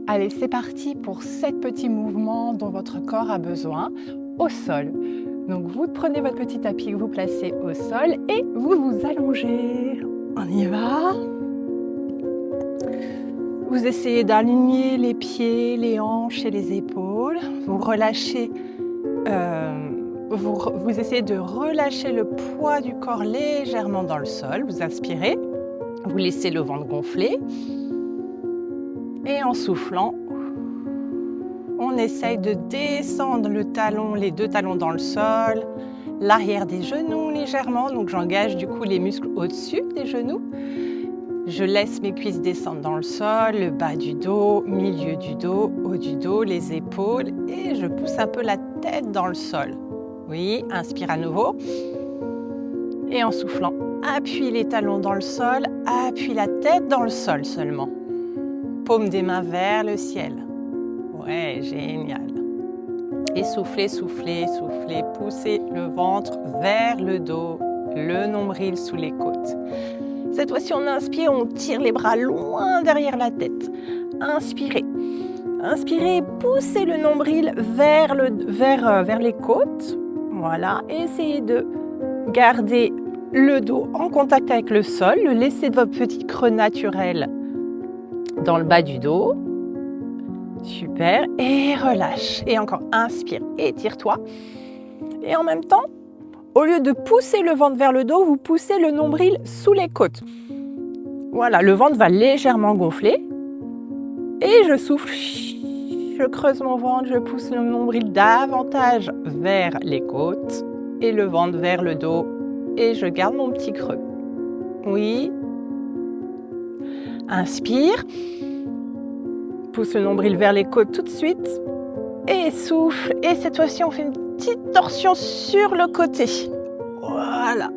Allez, c'est parti pour 7 petits mouvements dont votre corps a besoin au sol. Donc vous prenez votre petit tapis que vous placez au sol et vous vous allongez. On y va. Vous essayez d'aligner les pieds, les hanches et les épaules. Vous relâchez, vous essayez de relâcher le poids du corps légèrement dans le sol. Vous inspirez, vous laissez le ventre gonfler. Et en soufflant, on essaye de descendre les deux talons dans le sol, l'arrière des genoux légèrement. Donc j'engage du coup les muscles au-dessus des genoux. Je laisse mes cuisses descendre dans le sol, le bas du dos, milieu du dos, haut du dos, les épaules. Et je pousse un peu la tête dans le sol. Oui, inspire à nouveau. Et en soufflant, appuie les talons dans le sol, appuie la tête dans le sol seulement. Paume des mains vers le ciel. Ouais, génial. Et soufflez, soufflez, soufflez. Poussez le ventre vers le dos, le nombril sous les côtes. Cette fois-ci, on inspire, on tire les bras loin derrière la tête. Inspirez. Inspirez, poussez le nombril vers les côtes. Voilà. Et essayez de garder le dos en contact avec le sol. Le laisser de votre petit creux naturel dans le bas du dos. Super. Et relâche. Et encore, inspire, étire-toi. Et en même temps, au lieu de pousser le ventre vers le dos, vous poussez le nombril sous les côtes. Voilà, le ventre va légèrement gonfler. Et je souffle. Je creuse mon ventre, je pousse le nombril davantage vers les côtes. Et le ventre vers le dos. Et je garde mon petit creux. Oui. Inspire. Pousse le nombril vers les côtes tout de suite. Et souffle. Et cette fois-ci, on fait une petite torsion sur le côté. Voilà.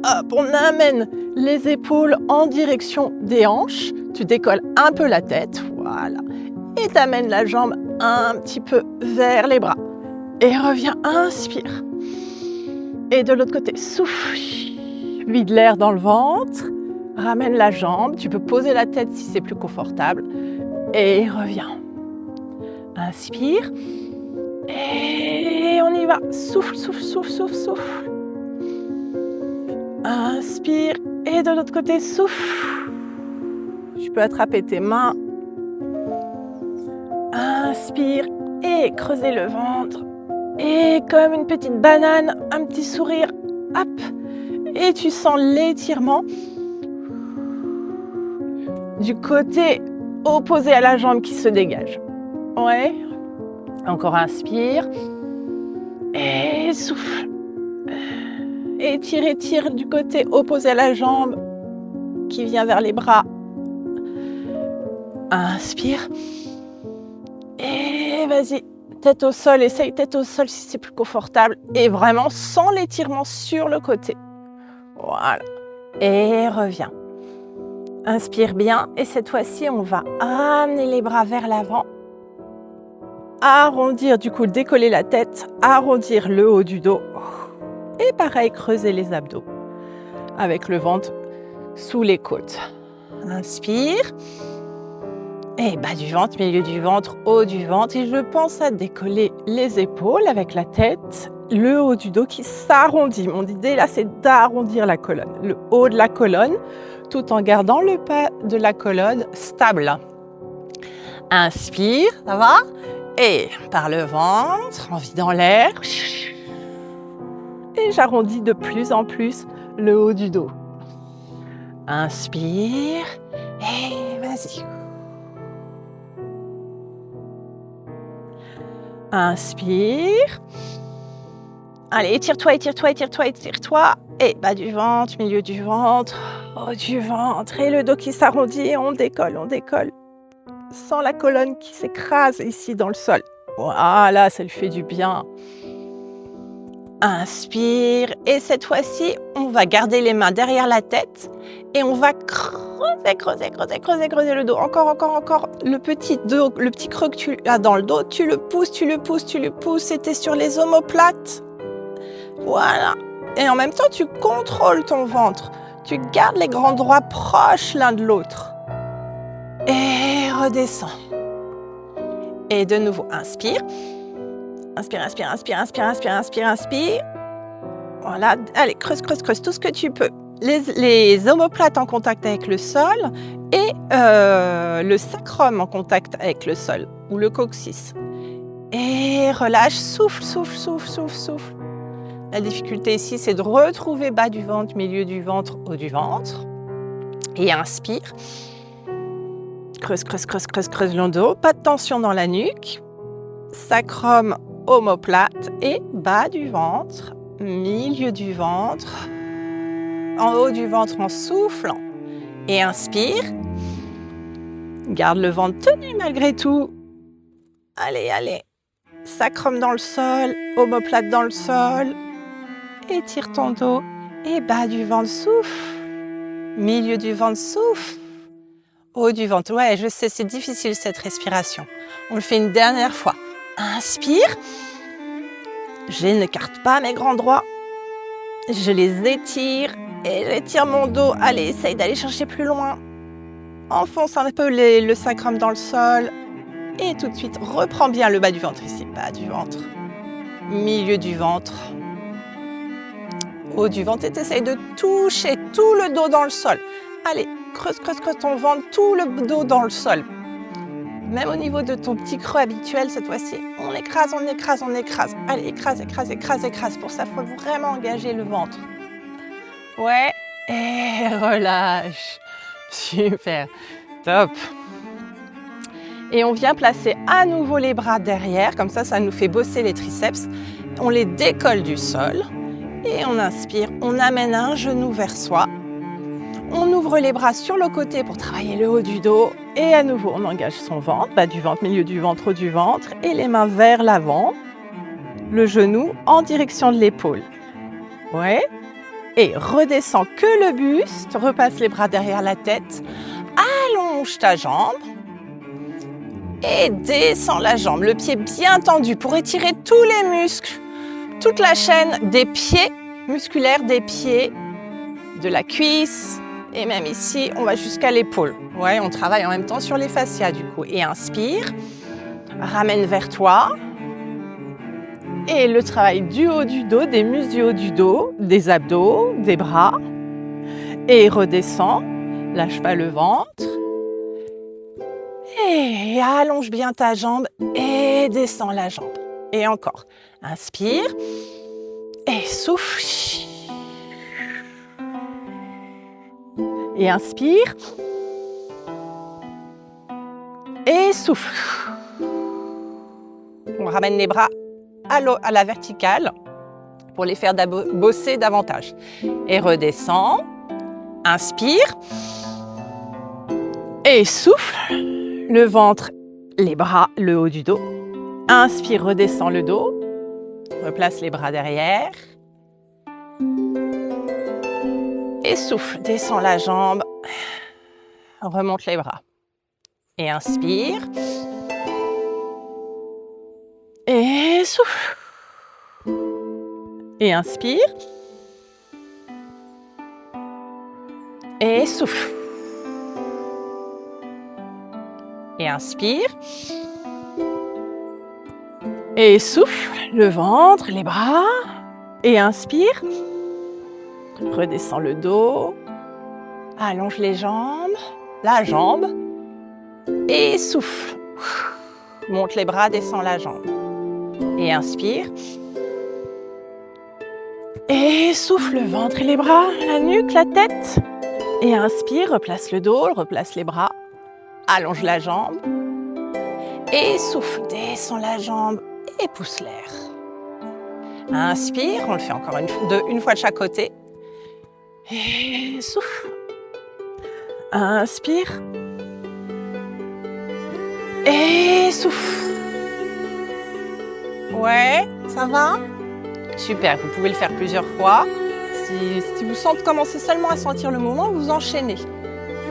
Hop, on amène les épaules en direction des hanches. Tu décolles un peu la tête. Voilà. Et tu amènes la jambe un petit peu vers les bras. Et reviens, inspire. Et de l'autre côté, souffle. Vide l'air dans le ventre. Ramène la jambe. Tu peux poser la tête si c'est plus confortable. Et reviens. Inspire. Et on y va. Souffle, souffle, souffle, souffle, souffle. Inspire. Et de l'autre côté, souffle. Tu peux attraper tes mains. Inspire. Et creuser le ventre. Et comme une petite banane, un petit sourire. Hop. Et tu sens l'étirement du côté opposé à la jambe qui se dégage. Ouais. Encore inspire. Et souffle. Étire, étire du côté opposé à la jambe qui vient vers les bras. Inspire. Et vas-y. Tête au sol. Essaye tête au sol si c'est plus confortable. Et vraiment sans l'étirement sur le côté. Voilà. Et reviens. Inspire bien. Et cette fois-ci, on va amener les bras vers l'avant. Arrondir, du coup, décoller la tête. Arrondir le haut du dos. Et pareil, creuser les abdos. Avec le ventre sous les côtes. Inspire. Et bas du ventre, milieu du ventre, haut du ventre. Et je pense à décoller les épaules avec la tête. Le haut du dos qui s'arrondit. Mon idée là, c'est d'arrondir la colonne. Le haut de la colonne, tout en gardant le bas de la colonne stable. Inspire, ça va? Et par le ventre, en vidant l'air. Et j'arrondis de plus en plus le haut du dos. Inspire. Et vas-y. Inspire. Allez, étire-toi, étire-toi, étire-toi, étire-toi. Et bas du ventre, milieu du ventre, haut du ventre. Et le dos qui s'arrondit et on décolle, on décolle. Sans la colonne qui s'écrase ici dans le sol. Voilà, ça lui fait du bien. Inspire. Et cette fois-ci, on va garder les mains derrière la tête. Et on va creuser, creuser, creuser, creuser, creuser le dos. Encore, encore, encore. Le petit creux que tu as dans le dos, tu le pousses, tu le pousses, tu le pousses. Et tu es sur les omoplates. Voilà. Et en même temps, tu contrôles ton ventre. Tu gardes les grands droits proches l'un de l'autre. Et redescends. Et de nouveau, inspire. Inspire, inspire, inspire, inspire, inspire, inspire, inspire. Voilà, allez, creuse, creuse, creuse, tout ce que tu peux. Les omoplates en contact avec le sol et le sacrum en contact avec le sol ou le coccyx. Et relâche, souffle, souffle, souffle, souffle, souffle. La difficulté ici, c'est de retrouver bas du ventre, milieu du ventre, haut du ventre. Et inspire. Creuse, creuse, creuse, creuse, creuse le dos. Pas de tension dans la nuque. Sacrum, omoplate et bas du ventre, milieu du ventre, en haut du ventre en soufflant. Et inspire. Garde le ventre tenu malgré tout. Allez, allez. Sacrum dans le sol, omoplate dans le sol. Étire ton dos. Et bas du ventre, souffle. Milieu du ventre, souffle. Haut du ventre. Ouais, je sais, c'est difficile cette respiration. On le fait une dernière fois. Inspire. Je n'écarte pas mes grands droits. Je les étire et j'étire mon dos. Allez, essaye d'aller chercher plus loin. Enfonce un peu le sacrum dans le sol. Et tout de suite, reprends bien le bas du ventre ici. Bas du ventre. Milieu du ventre. Haut du ventre. Et essaye de toucher tout le dos dans le sol. Allez, creuse, creuse, creuse ton ventre, tout le dos dans le sol. Même au niveau de ton petit creux habituel, cette fois-ci, on écrase, on écrase, on écrase. Allez, écrase, écrase, écrase, écrase. Pour ça, il faut vraiment engager le ventre. Ouais, et relâche. Super, top. Et on vient placer à nouveau les bras derrière, comme ça nous fait bosser les triceps. On les décolle du sol et on inspire, on amène un genou vers soi. On ouvre les bras sur le côté pour travailler le haut du dos. Et à nouveau, on engage son ventre, bas du ventre, milieu du ventre, haut du ventre. Et les mains vers l'avant. Le genou en direction de l'épaule. Ouais. Et redescends que le buste. Repasse les bras derrière la tête. Allonge ta jambe. Et descends la jambe. Le pied bien tendu pour étirer tous les muscles. Toute la chaîne des pieds musculaires, des pieds, de la cuisse. Et même ici, on va jusqu'à l'épaule. Ouais, on travaille en même temps sur les fascias du coup. Et inspire, ramène vers toi. Et le travail du haut du dos, des muscles du haut du dos, des abdos, des bras. Et redescends, lâche pas le ventre. Et allonge bien ta jambe et descends la jambe. Et encore, inspire et souffle. Et inspire. Et souffle. On ramène les bras à la verticale pour les faire bosser davantage. Et redescend. Inspire. Et souffle. Le ventre, les bras, le haut du dos. Inspire, redescend le dos. Replace les bras derrière. Et souffle, descends la jambe, remonte les bras. Et inspire. Et souffle. Et inspire. Et souffle. Et inspire. Et souffle, le ventre, les bras. Et inspire. Redescends le dos, allonge les jambes, la jambe et souffle. Monte les bras, descends la jambe. Et inspire. Et souffle le ventre et les bras, la nuque, la tête. Et inspire, replace le dos, replace les bras, allonge la jambe. Et souffle, descends la jambe et pousse l'air. Inspire, on le fait encore une fois de chaque côté. Et souffle. Inspire. Et souffle. Ouais, ça va? Super, vous pouvez le faire plusieurs fois. Si vous sentez commencer seulement à sentir le mouvement, vous enchaînez.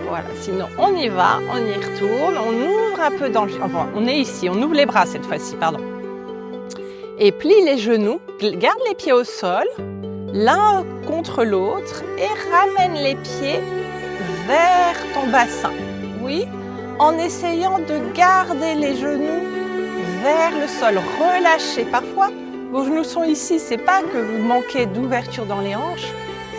Voilà, sinon on y va, on y retourne, on ouvre un peu dans le... Enfin, on est ici, on ouvre les bras cette fois-ci, pardon. Et plie les genoux, garde les pieds au sol, l'un contre l'autre et ramène les pieds vers ton bassin. Oui, en essayant de garder les genoux vers le sol. Relâchez. Parfois, vos genoux sont ici. C'est pas que vous manquez d'ouverture dans les hanches.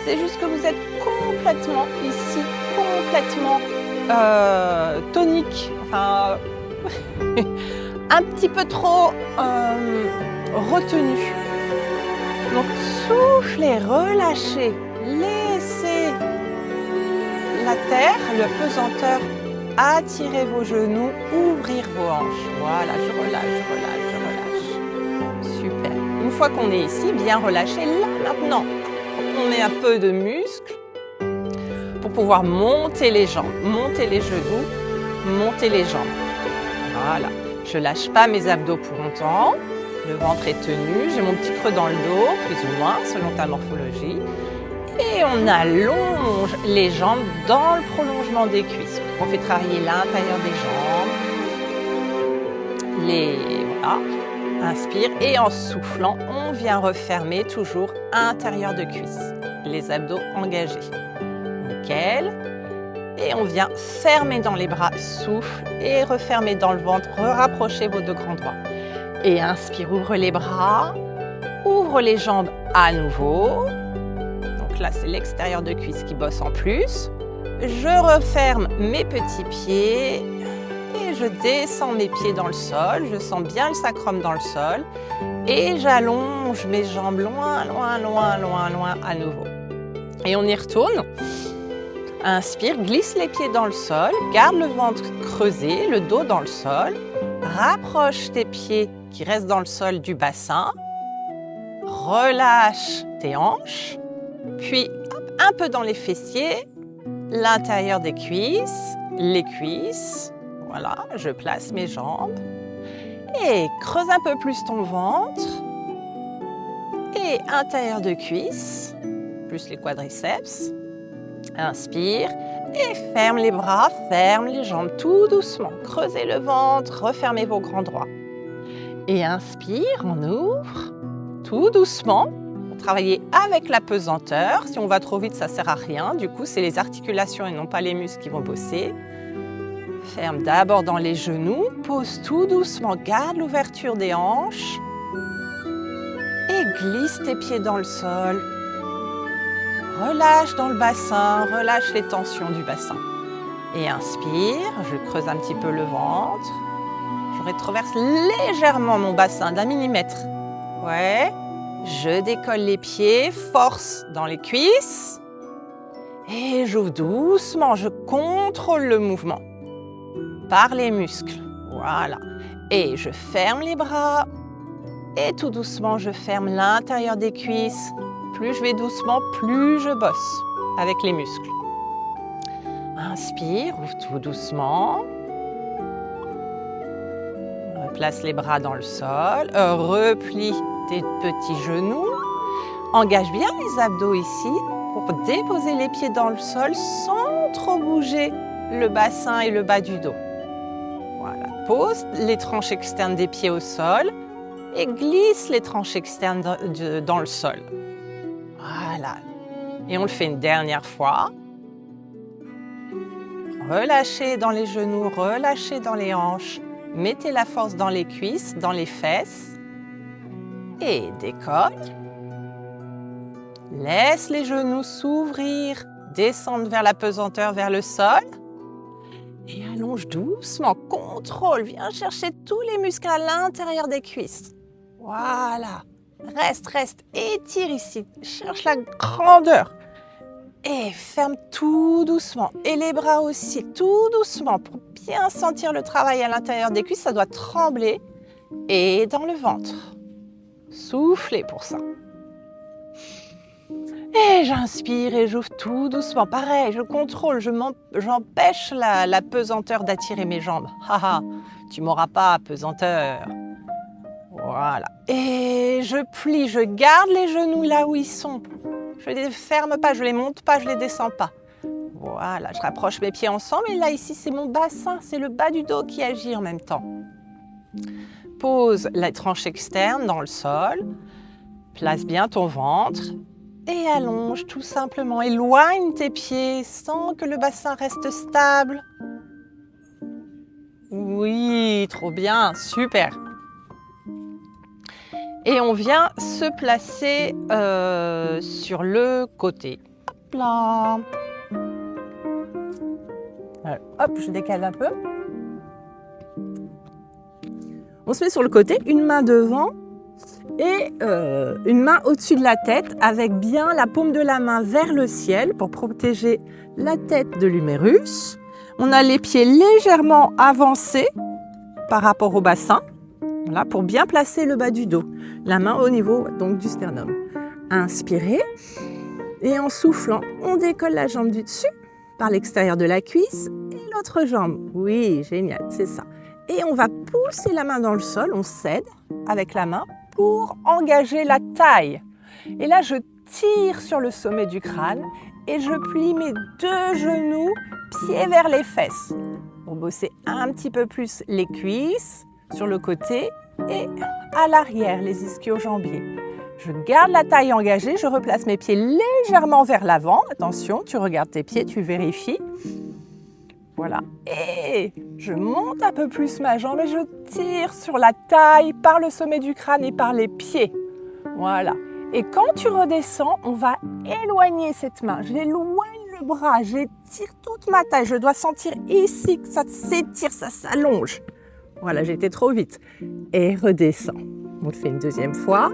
C'est juste que vous êtes complètement ici, complètement tonique. Enfin, un petit peu trop retenu. Donc, soufflez, relâchez. Laissez la terre, la pesanteur, attirer vos genoux, ouvrir vos hanches. Voilà, je relâche, je relâche, je relâche. Super. Une fois qu'on est ici, bien relâché, là maintenant, on met un peu de muscle pour pouvoir monter les jambes, monter les genoux, monter les jambes. Voilà. Je ne lâche pas mes abdos pour longtemps. Le ventre est tenu, j'ai mon petit creux dans le dos, plus ou moins, selon ta morphologie. Et on allonge les jambes dans le prolongement des cuisses. On fait travailler l'intérieur des jambes. Voilà. Inspire et en soufflant, on vient refermer toujours intérieur de cuisse. Les abdos engagés. Nickel. Et on vient fermer dans les bras, souffle et refermer dans le ventre. Rapprochez vos deux grands droits. Et inspire, ouvre les bras, ouvre les jambes à nouveau. Donc là, c'est l'extérieur de cuisse qui bosse en plus. Je referme mes petits pieds et je descends mes pieds dans le sol. Je sens bien le sacrum dans le sol. Et j'allonge mes jambes loin, loin, loin, loin, loin à nouveau. Et on y retourne. Inspire, glisse les pieds dans le sol, garde le ventre creusé, le dos dans le sol. Rapproche tes pieds qui restent dans le sol du bassin. Relâche tes hanches. Puis hop, un peu dans les fessiers, l'intérieur des cuisses, les cuisses. Voilà, je place mes jambes. Et creuse un peu plus ton ventre. Et intérieur de cuisse, plus les quadriceps. Inspire et ferme les bras, ferme les jambes tout doucement. Creusez le ventre, refermez vos grands droits. Et inspire, on ouvre tout doucement. Travaillez avec la pesanteur. Si on va trop vite, ça ne sert à rien. Du coup, c'est les articulations et non pas les muscles qui vont bosser. Ferme d'abord dans les genoux. Pose tout doucement. Garde l'ouverture des hanches. Et glisse tes pieds dans le sol. Relâche dans le bassin. Relâche les tensions du bassin. Et inspire. Je creuse un petit peu le ventre. Je rétroverse légèrement mon bassin d'1 millimètre. Ouais. Je décolle les pieds, force dans les cuisses. Et j'ouvre doucement, je contrôle le mouvement par les muscles. Voilà. Et je ferme les bras. Et tout doucement, je ferme l'intérieur des cuisses. Plus je vais doucement, plus je bosse avec les muscles. Inspire, ouvre tout doucement. Place les bras dans le sol. Replie tes petits genoux. Engage bien les abdos ici pour déposer les pieds dans le sol sans trop bouger le bassin et le bas du dos. Voilà. Pose les tranches externes des pieds au sol et glisse les tranches externes dans le sol. Voilà. Et on le fait une dernière fois. Relâchez dans les genoux, relâchez dans les hanches. Mettez la force dans les cuisses, dans les fesses. Et décolle. Laisse les genoux s'ouvrir, descendre vers la pesanteur, vers le sol. Et allonge doucement, contrôle, viens chercher tous les muscles à l'intérieur des cuisses. Voilà. Reste, étire ici, cherche la grandeur. Et ferme tout doucement. Et les bras aussi, tout doucement, pour bien sentir le travail à l'intérieur des cuisses. Ça doit trembler. Et dans le ventre. Soufflez pour ça. Et j'inspire et j'ouvre tout doucement. Pareil, je contrôle, j'empêche la pesanteur d'attirer mes jambes. Haha, tu m'auras pas, pesanteur. Voilà. Et je plie, je garde les genoux là où ils sont. Je ne les ferme pas, je ne les monte pas, je ne les descends pas. Voilà, je rapproche mes pieds ensemble. Et là, ici, c'est mon bassin, c'est le bas du dos qui agit en même temps. Pose la tranche externe dans le sol. Place bien ton ventre. Et allonge tout simplement. Éloigne tes pieds sans que le bassin reste stable. Oui, trop bien, super. Et on vient se placer sur le côté. Hop là. Alors, hop, je décale un peu. On se met sur le côté, une main devant et une main au-dessus de la tête avec bien la paume de la main vers le ciel pour protéger la tête de l'humérus. On a les pieds légèrement avancés par rapport au bassin, voilà, pour bien placer le bas du dos. La main au niveau donc, du sternum. Inspirez et en soufflant, on décolle la jambe du dessus par l'extérieur de la cuisse et l'autre jambe. Oui, génial, c'est ça. Et on va pousser la main dans le sol, on cède avec la main pour engager la taille. Et là, je tire sur le sommet du crâne et je plie mes 2 genoux, pieds vers les fesses. Pour bosser un petit peu plus les cuisses sur le côté et à l'arrière, les ischio-jambiers. Je garde la taille engagée, je replace mes pieds légèrement vers l'avant. Attention, tu regardes tes pieds, tu vérifies. Voilà. Et je monte un peu plus ma jambe et je tire sur la taille par le sommet du crâne et par les pieds. Voilà. Et quand tu redescends, on va éloigner cette main. J'éloigne le bras, j'étire toute ma taille. Je dois sentir ici que ça s'étire, ça s'allonge. Voilà, j'étais trop vite. Et redescends. On le fait une deuxième fois.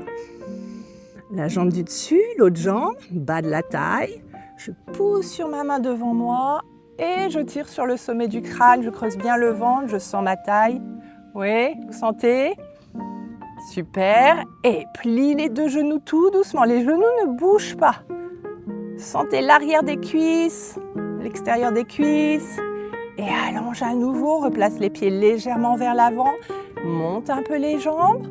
La jambe du dessus, l'autre jambe, bas de la taille. Je pousse sur ma main devant moi et je tire sur le sommet du crâne. Je creuse bien le ventre, je sens ma taille. Oui, vous sentez? Super. Et plie les 2 genoux tout doucement. Les genoux ne bougent pas. Sentez l'arrière des cuisses, l'extérieur des cuisses. Et allonge à nouveau. Replace les pieds légèrement vers l'avant. Monte un peu les jambes.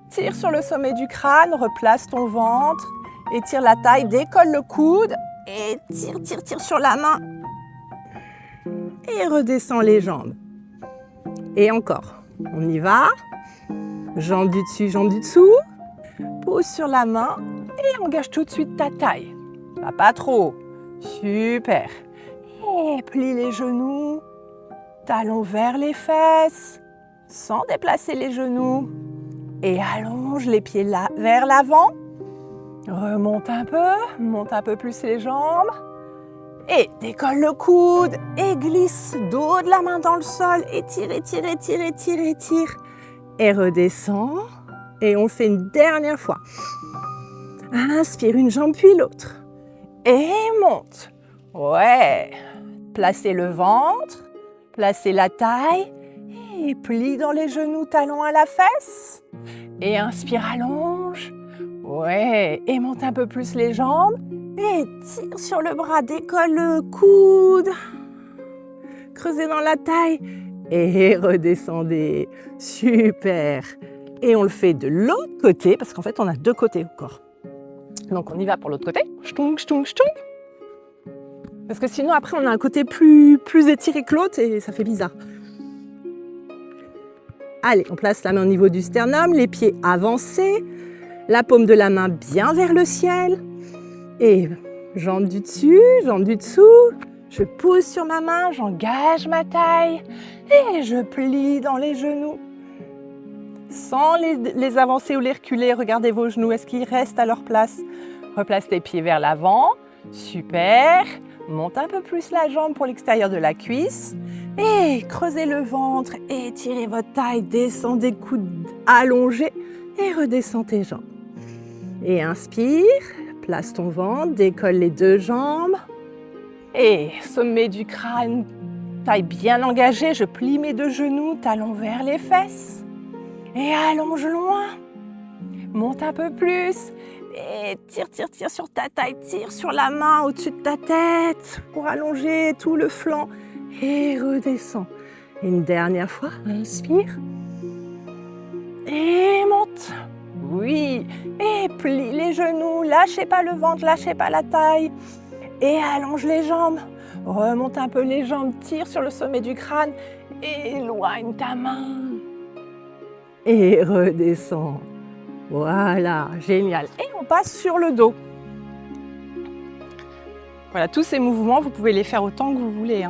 Tire sur le sommet du crâne. Replace ton ventre. Étire la taille. Décolle le coude. Et tire sur la main. Et redescends les jambes. Et encore. On y va. Jambe du dessus, jambe du dessous. Pose sur la main et engage tout de suite ta taille. Pas trop. Super. Et plie les genoux. Talons vers les fesses. Sans déplacer les genoux. Et allonge les pieds vers l'avant. Remonte un peu plus les jambes. Et décolle le coude. Et glisse dos de la main dans le sol. Étire. Et redescend. Et on fait une dernière fois. Inspire une jambe puis l'autre. Et monte. Ouais. Placez le ventre. Placez la taille. Et plie dans les genoux, talons à la fesse. Et inspire, allonge. Ouais. Et monte un peu plus les jambes. Et tire sur le bras. Décolle le coude. Creusez dans la taille. Et redescendez. Super. Et on le fait de l'autre côté, parce qu'en fait, on a 2 côtés au corps. Donc, on y va pour l'autre côté. Ch'tung. Parce que sinon, après, on a un côté plus étiré que l'autre et ça fait bizarre. Allez, on place la main au niveau du sternum, les pieds avancés, la paume de la main bien vers le ciel. Et jambe du dessus, jambe du dessous. Je pousse sur ma main, j'engage ma taille et je plie dans les genoux. Sans les avancer ou les reculer, regardez vos genoux, est-ce qu'ils restent à leur place? Replace tes pieds vers l'avant, super. Monte un peu plus la jambe pour l'extérieur de la cuisse. Et creusez le ventre, étirez votre taille, descendez coudes allongés et redescends tes jambes. Et inspire, place ton ventre, décolle les 2 jambes. Et sommet du crâne, taille bien engagée, je plie mes 2 genoux, talons vers les fesses. Et allonge loin. Monte un peu plus. Et tire sur ta taille, tire sur la main au-dessus de ta tête pour allonger tout le flanc. Et redescends. Une dernière fois, inspire. Et monte. Oui. Et plie les genoux, lâchez pas le ventre, lâchez pas la taille. Et allonge les jambes. Remonte un peu les jambes, tire sur le sommet du crâne. Éloigne ta main. Et redescends. Voilà, génial. Et on passe sur le dos. Voilà, tous ces mouvements, vous pouvez les faire autant que vous voulez.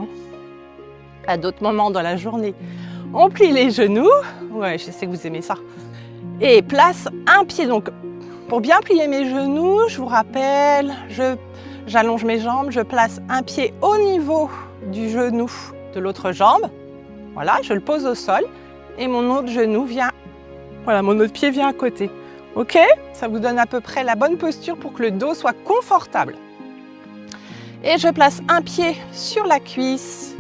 À d'autres moments dans la journée, on plie les genoux. Ouais, je sais que vous aimez ça. Et place un pied. Donc, pour bien plier mes genoux, je vous rappelle, j'allonge mes jambes, je place un pied au niveau du genou de l'autre jambe. Voilà, je le pose au sol et mon autre genou vient, voilà, mon autre pied vient à côté. Ok? Ça vous donne à peu près la bonne posture pour que le dos soit confortable. Et je place un pied sur la cuisse.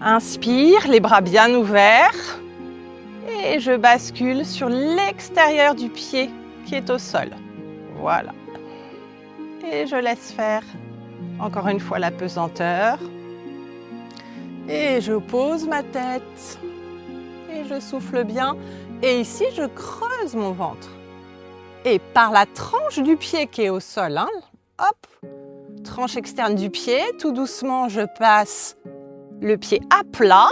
Inspire, les bras bien ouverts. Et je bascule sur l'extérieur du pied qui est au sol. Voilà. Et je laisse faire encore une fois la pesanteur. Et je pose ma tête. Et je souffle bien. Et ici, je creuse mon ventre. Et par la tranche du pied qui est au sol, hein, hop, tranche externe du pied, tout doucement, je passe le pied à plat.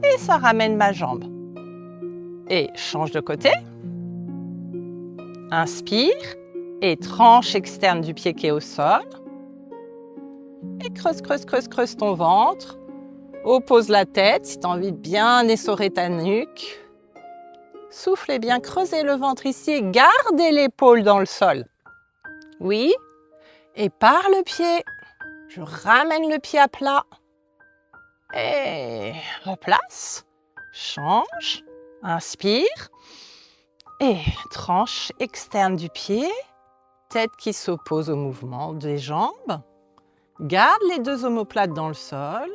Et ça ramène ma jambe. Et change de côté. Inspire. Et tranche externe du pied qui est au sol. Et creuse, creuse, creuse, creuse ton ventre. Oppose la tête si tu as envie de bien essorer ta nuque. Soufflez bien, creusez le ventre ici et gardez l'épaule dans le sol. Oui. Et par le pied, je ramène le pied à plat. Et replace. Change. Inspire. Et tranche externe du pied. Tête qui s'oppose au mouvement des jambes. Garde les deux omoplates dans le sol.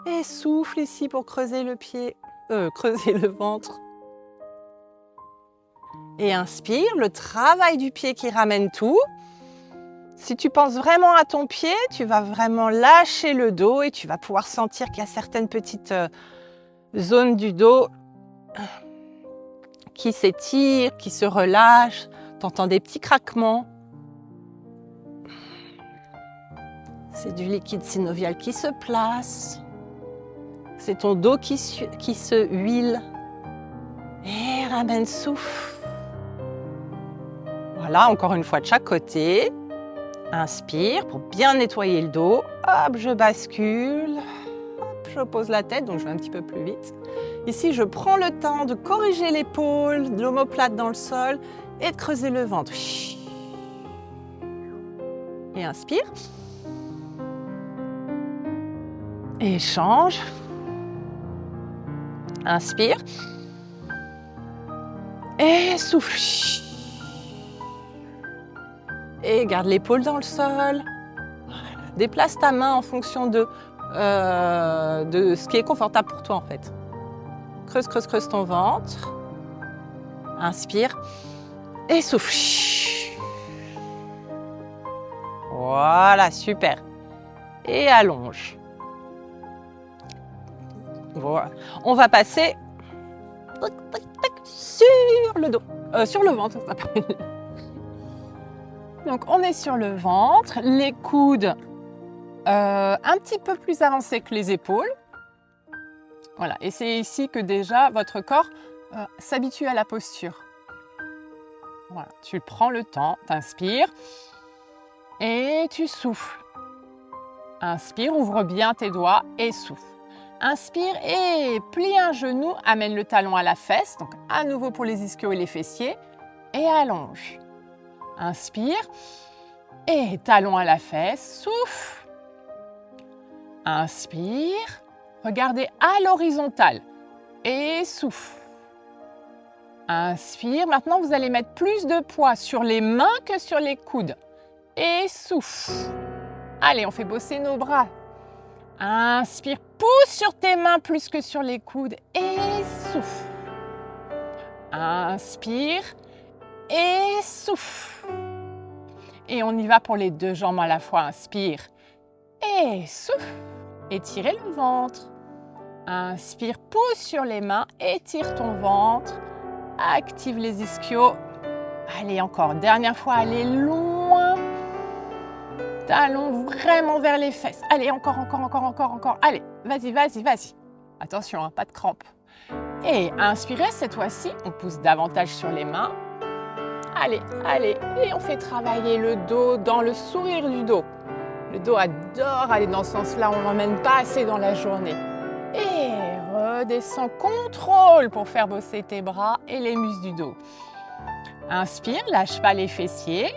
Et souffle ici pour creuser le pied, creuser le ventre. Et inspire, le travail du pied qui ramène tout. Si tu penses vraiment à ton pied, tu vas vraiment lâcher le dos et tu vas pouvoir sentir qu'il y a certaines petites zones du dos qui s'étirent, qui se relâchent. Tu entends des petits craquements. C'est du liquide synovial qui se place. C'est ton dos qui se huile. Et ramène, souffle. Voilà, encore une fois de chaque côté. Inspire pour bien nettoyer le dos. Hop, je bascule. Hop, je pose la tête, donc je vais un petit peu plus vite. Ici, je prends le temps de corriger l'épaule, l'omoplate dans le sol et de creuser le ventre. Et inspire. Et change. Inspire. Et souffle. Et garde l'épaule dans le sol. Voilà. Déplace ta main en fonction de ce qui est confortable pour toi en fait. Creuse, creuse, creuse ton ventre. Inspire. Et souffle. Voilà, super. Et allonge. Voilà. On va passer sur le dos. Sur le ventre, ça s'appelle. Donc, on est sur le ventre, les coudes un petit peu plus avancés que les épaules. Voilà, et c'est ici que déjà votre corps s'habitue à la posture. Voilà, tu prends le temps, t'inspires et tu souffles. Inspire, ouvre bien tes doigts et souffle. Inspire et plie un genou, amène le talon à la fesse, donc à nouveau pour les ischios et les fessiers, et allonge. Inspire et talon à la fesse, souffle. Inspire, regardez à l'horizontale et souffle. Inspire, maintenant vous allez mettre plus de poids sur les mains que sur les coudes et souffle. Allez, on fait bosser nos bras. Inspire, pousse sur tes mains plus que sur les coudes et souffle. Inspire et souffle. Et on y va pour les deux jambes à la fois. Inspire et souffle. Étirez le ventre. Inspire, pousse sur les mains, étire ton ventre. Active les ischios. Allez, encore. Dernière fois, allez loin. Talons vraiment vers les fesses. Allez, encore. Allez, vas-y. Attention, hein, pas de crampes. Et inspirez, cette fois-ci, on pousse davantage sur les mains. Allez. Et on fait travailler le dos dans le sourire du dos. Le dos adore aller dans ce sens-là, on ne l'emmène pas assez dans la journée. Et redescends, contrôle pour faire bosser tes bras et les muscles du dos. Inspire, lâche pas les fessiers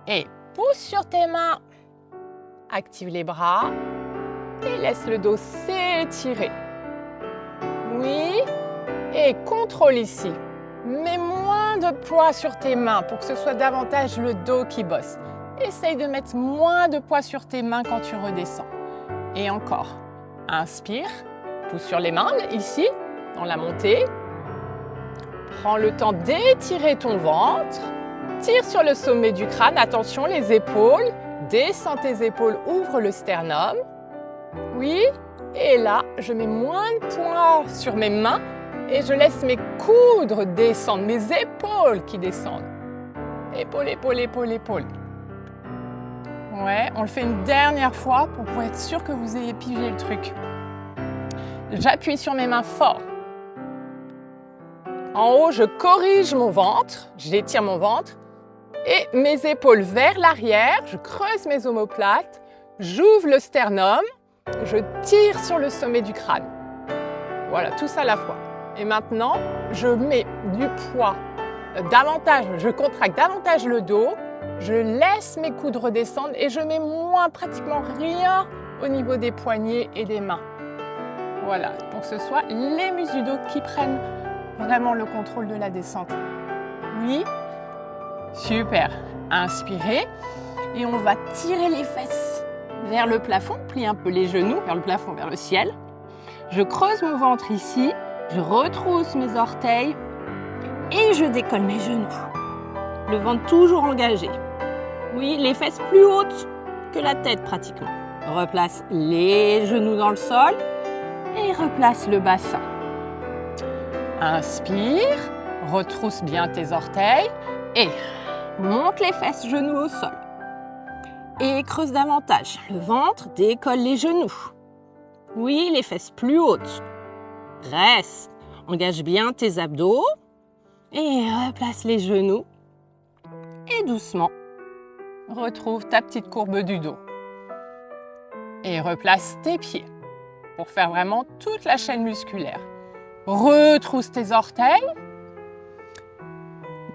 et pousse sur tes mains. Active les bras et laisse le dos s'étirer. Oui, et contrôle ici. Mets moins de poids sur tes mains pour que ce soit davantage le dos qui bosse. Essaye de mettre moins de poids sur tes mains quand tu redescends. Et encore. Inspire, pousse sur les mains, ici, dans la montée. Prends le temps d'étirer ton ventre. Tire sur le sommet du crâne. Attention, les épaules. Descends tes épaules, ouvre le sternum. Oui. Et là, je mets moins de poids sur mes mains et je laisse mes coudres descendre, mes épaules qui descendent. Épaule, épaule, épaule, épaule. Ouais, on le fait une dernière fois pour être sûr que vous ayez pigé le truc. J'appuie sur mes mains fort. En haut, je corrige mon ventre, j'étire mon ventre et mes épaules vers l'arrière, je creuse mes omoplates, j'ouvre le sternum, je tire sur le sommet du crâne. Voilà, tout ça à la fois. Et maintenant, je mets du poids davantage, je contracte davantage le dos, je laisse mes coudes redescendre et je mets pratiquement rien au niveau des poignets et des mains. Voilà, pour que ce soit les muscles du dos qui prennent vraiment le contrôle de la descente. Oui, super. Inspirez et on va tirer les fesses vers le plafond, plie un peu les genoux vers le plafond, vers le ciel. Je creuse mon ventre ici, je retrousse mes orteils et je décolle mes genoux. Le ventre toujours engagé. Oui, les fesses plus hautes que la tête pratiquement. Replace les genoux dans le sol et replace le bassin. Inspire, retrousse bien tes orteils et monte les fesses, genoux au sol. Et creuse davantage. Le ventre, décolle les genoux. Oui, les fesses plus hautes. Reste. Engage bien tes abdos. Et replace les genoux. Et doucement, retrouve ta petite courbe du dos. Et replace tes pieds pour faire vraiment toute la chaîne musculaire. Retrousse tes orteils.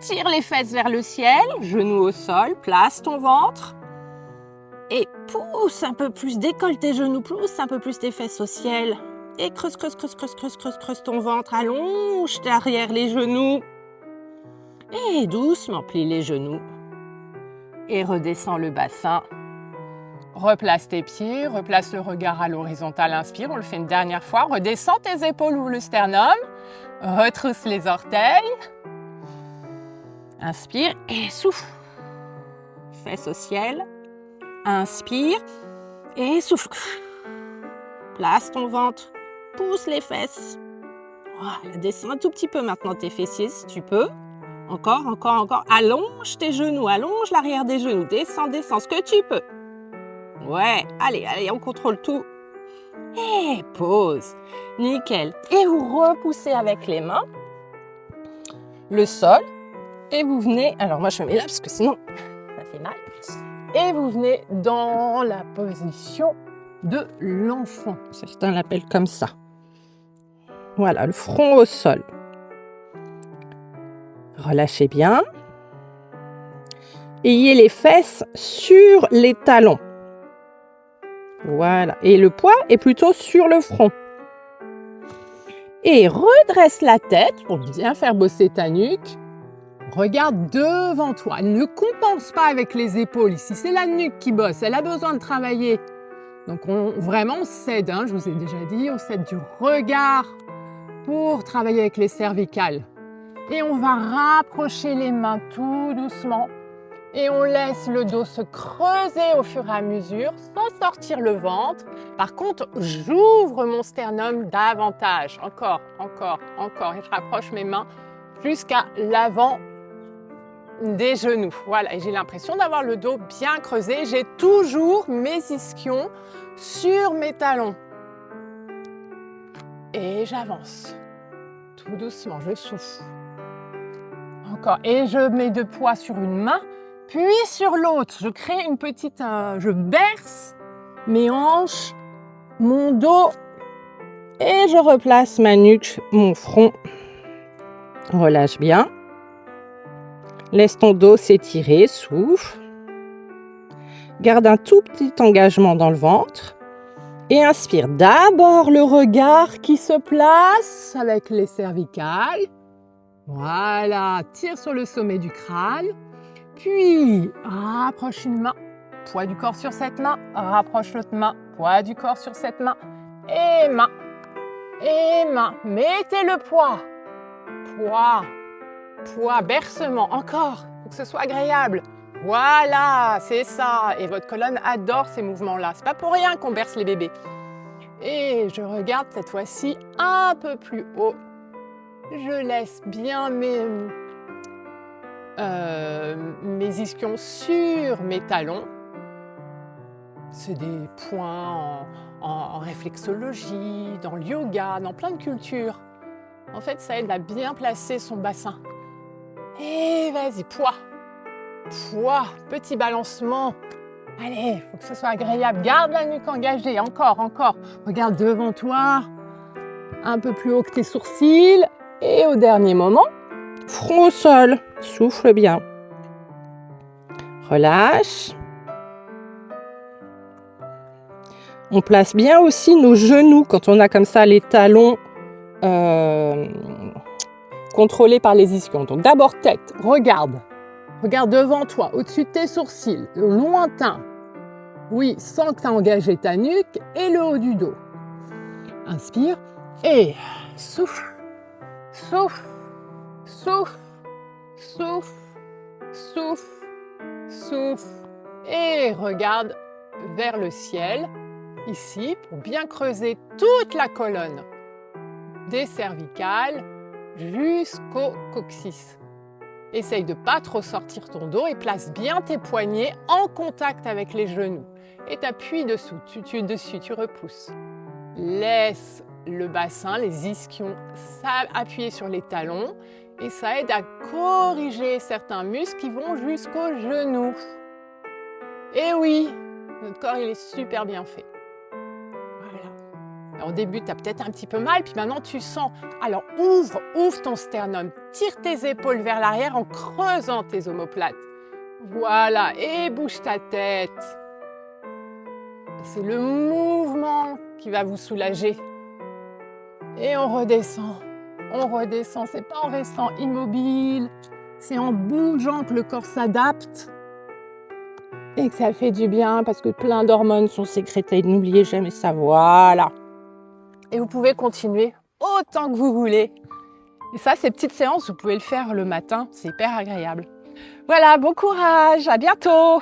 Tire les fesses vers le ciel, genoux au sol, place ton ventre. Et pousse un peu plus, décolle tes genoux, pousse un peu plus tes fesses au ciel. Et creuse ton ventre, allonge derrière les genoux. Et doucement, plie les genoux. Et redescends le bassin. Replace tes pieds, replace le regard à l'horizontale, inspire, on le fait une dernière fois. Redescends tes épaules, ouvre le sternum. Retrousse les orteils. Inspire et souffle. Fesses au ciel. Inspire et souffle. Place ton ventre, pousse les fesses. Voilà, descends un tout petit peu maintenant tes fessiers si tu peux. Encore. Allonge tes genoux, allonge l'arrière des genoux. Descends ce que tu peux. Ouais, allez, on contrôle tout. Et pause. Nickel. Et vous repoussez avec les mains le sol. Et vous venez, alors moi je me mets là parce que sinon ça fait mal. Et vous venez dans la position de l'enfant. Certains l'appellent comme ça. Voilà, le front au sol. Relâchez bien. Ayez les fesses sur les talons. Voilà. Et le poids est plutôt sur le front. Et redresse la tête pour bien faire bosser ta nuque. Regarde devant toi. Ne compense pas avec les épaules ici. C'est la nuque qui bosse. Elle a besoin de travailler. Donc vraiment on s'aide. Je vous ai déjà dit, on s'aide du regard pour travailler avec les cervicales. Et on va rapprocher les mains tout doucement. Et on laisse le dos se creuser au fur et à mesure sans sortir le ventre. Par contre, j'ouvre mon sternum davantage. Encore. Et je rapproche mes mains jusqu'à l'avant des genoux. Voilà, et j'ai l'impression d'avoir le dos bien creusé. J'ai toujours mes ischions sur mes talons. Et j'avance. Tout doucement, je souffle. Encore. Et je mets de poids sur une main, puis sur l'autre. Je crée une petite... je berce mes hanches, mon dos Et je replace ma nuque, mon front. Relâche bien. Laisse ton dos s'étirer, souffle. Garde un tout petit engagement dans le ventre. Et inspire d'abord le regard qui se place avec les cervicales. Voilà, tire sur le sommet du crâne. Puis, rapproche une main. Poids du corps sur cette main. Rapproche l'autre main. Poids du corps sur cette main. Et main. Et main. Mettez le poids. Poids. Poids, bercement. Encore. Pour que ce soit agréable. Voilà, c'est ça. Et votre colonne adore ces mouvements-là. C'est pas pour rien qu'on berce les bébés. Et je regarde cette fois-ci un peu plus haut. Je laisse bien mes ischions sur mes talons. C'est des points en réflexologie, dans le yoga, dans plein de cultures. En fait, ça aide à bien placer son bassin. Et vas-y, poids. Poids, petit balancement. Allez, il faut que ce soit agréable. Garde la nuque engagée, encore, encore. Regarde devant toi, un peu plus haut que tes sourcils. Et au dernier moment, front au sol. Souffle bien. Relâche. On place bien aussi nos genoux quand on a comme ça les talons contrôlés par les ischions. Donc d'abord tête, regarde. Regarde devant toi, au-dessus de tes sourcils, lointain. Oui, sens que tu as engagé ta nuque et le haut du dos. Inspire et souffle, souffle, souffle, souffle, souffle, souffle. Et regarde vers le ciel, ici, pour bien creuser toute la colonne, des cervicales jusqu'au coccyx. Essaye de ne pas trop sortir ton dos et place bien tes poignets en contact avec les genoux. Et t'appuies dessous, tu repousses. Laisse le bassin, les ischions appuyer sur les talons et ça aide à corriger certains muscles qui vont jusqu'aux genoux. Et oui, notre corps il est super bien fait. Au début, tu as peut-être un petit peu mal, puis maintenant tu sens. Alors ouvre ton sternum, tire tes épaules vers l'arrière en creusant tes omoplates. Voilà, et bouge ta tête. C'est le mouvement qui va vous soulager. Et on redescend, c'est pas en restant immobile, c'est en bougeant que le corps s'adapte. Et que ça fait du bien parce que plein d'hormones sont sécrétées, n'oubliez jamais ça, voilà. Et vous pouvez continuer autant que vous voulez. Et ça, ces petites séances, vous pouvez le faire le matin, c'est hyper agréable. Voilà, bon courage, à bientôt!